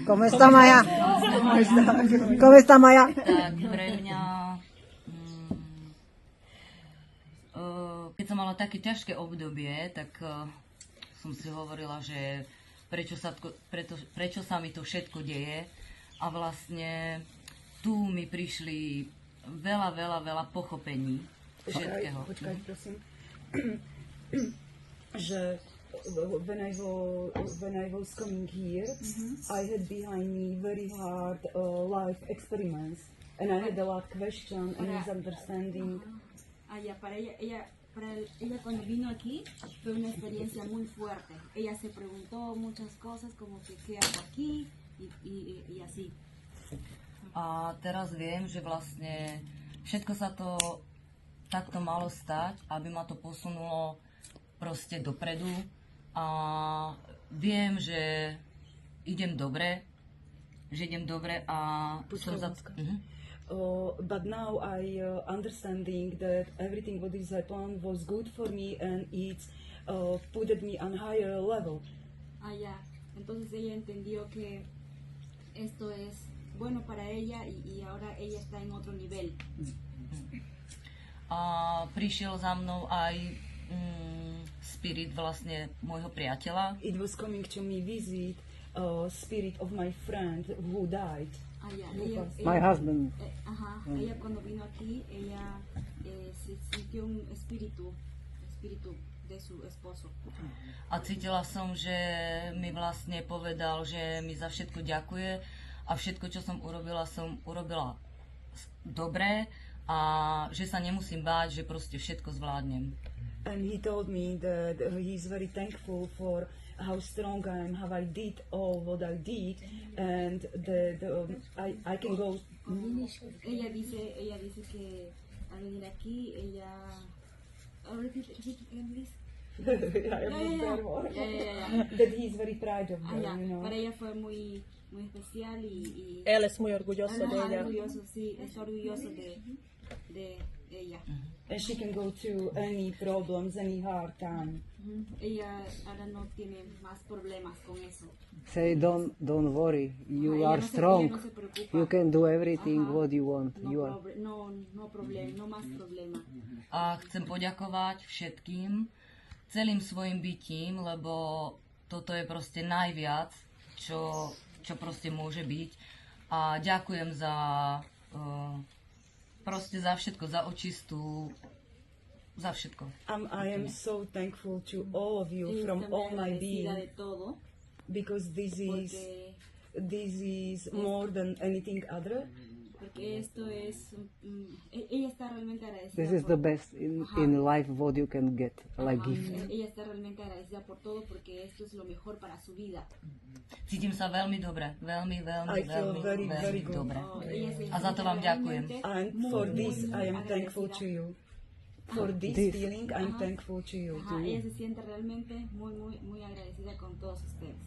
¿Cómo está Maya? ¿Cómo está Maya? Tak pre mňa, keď som mala také ťažké obdobie, tak som si hovorila, že prečo sa mi to všetko deje. A vlastne tu mi prišli veľa pochopení všetkého. Počkaj, prosím. Že when I was coming here, I had behind me very hard life experiments, and I had a lot of questions and misunderstanding. Para ella cuando vino aquí fue una experiencia muy fuerte. Ella se preguntó muchas cosas como que qué hago aquí y así. A teraz viem, že vlastne všetko sa to takto malo stať, aby ma to posunulo proste dopredu. A viem, že idem dobre a som za... But now I understanding that everything what is happened was good for me and it's put me on higher level. Ya. Entonces ella entendió que esto es bueno para ella y ahora ella está en otro nivel. A prišiel za mnou aj spirit vlastne môjho priateľa. It was coming to me visit spirit of my friend who died. My husband. Ella cuando vino aquí, ella se sintió un espíritu de su esposo. A cítila som, že mi vlastne povedal, že mi za všetko ďakuje a všetko, čo som urobila dobre a že sa nemusím báť, že proste všetko zvládnem. And he told me that he's very thankful for how strong I am, how I did all what I did, and that I can go. Ella dice que al venir aquí, ella... That he's very proud of her, you know. Para ella fue muy especial y Él es muy orgulloso de ella. orgulloso, sí, es orgulloso de ella. And she can go through any problems, any hard time. Ella ahora no tiene más problemas con eso. Say don't worry. You Ella are no se- strong. ella no se preocupa. You can do everything Ajá. what you want. No, You are. no más problema. A chcem poďakovať všetkým, celým svojim bytím, lebo toto je proste najviac, čo proste môže byť. A ďakujem proste za všetko, za očistú, za všetko. I am so thankful to all of you Ella from está all my agradecida de being, todo because this porque is more than anything other. esto es ella está realmente agradecida. This is the best in life what you can get, like gift. Ella está realmente agradecida por todo porque esto es lo mejor para su vida. Cítim sa veľmi dobre, veľmi I feel very good. dobre. Ella se A za to vám ďakujem. And for this, I am thankful to you. For this feeling, I'm thankful to you. Ella se siente realmente muy agradecida con todos ustedes.